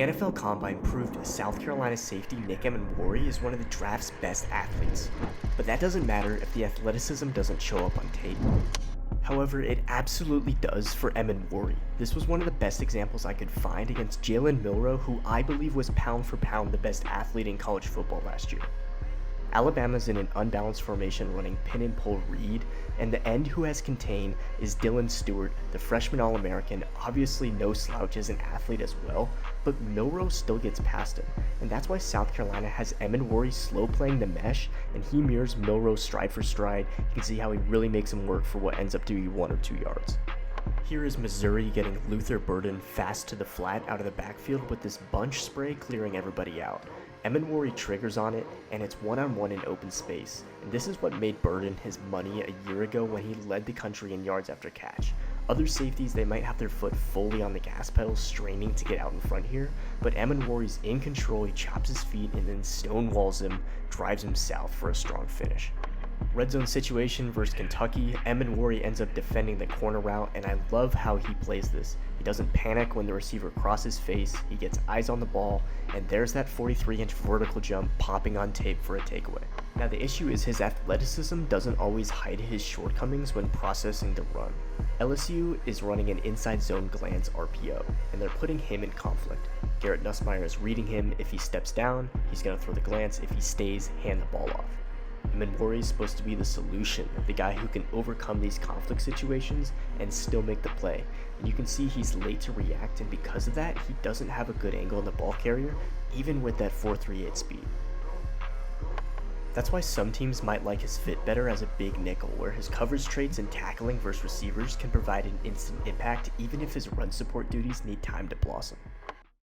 The NFL Combine proved South Carolina safety Nick Emmanwori is one of the draft's best athletes, but that doesn't matter if the athleticism doesn't show up on tape. However, it absolutely does for Emmanwori. This was one of the best examples I could find against Jalen Milroe, who I believe was pound for pound the best athlete in college football last year. Alabama's in an unbalanced formation running pin and pull read, and the end who has contained is Dylan Stewart, the freshman All-American, obviously no slouch as an athlete as well, but Milroe still gets past him, and that's why South Carolina has Emmanwori slow playing the mesh, and he mirrors Milroe stride for stride. You can see how he really makes him work for what ends up to be 1 or 2 yards. Here is Missouri getting Luther Burden fast to the flat out of the backfield with this bunch spray clearing everybody out. Emmanwori triggers on it, and it's one-on-one in open space, and this is what made Burden his money a year ago when he led the country in yards after catch. Other safeties, they might have their foot fully on the gas pedal straining to get out in front here, but Emmanwori's in control, he chops his feet and then stonewalls him, drives him south for a strong finish. Red zone situation versus Kentucky, Emmanwori ends up defending the corner route, and I love how he plays this. He doesn't panic when the receiver crosses face, he gets eyes on the ball, and there's that 43-inch vertical jump popping on tape for a takeaway. Now the issue is his athleticism doesn't always hide his shortcomings when processing the run. LSU is running an inside zone glance RPO, and they're putting him in conflict. Garrett Nussmeier is reading him. If he steps down, he's going to throw the glance. If he stays, hand the ball off. Emmanwori is supposed to be the solution, the guy who can overcome these conflict situations and still make the play. And you can see he's late to react, and because of that, he doesn't have a good angle on the ball carrier, even with that 4.38 speed. That's why some teams might like his fit better as a big nickel, where his coverage traits and tackling versus receivers can provide an instant impact even if his run support duties need time to blossom.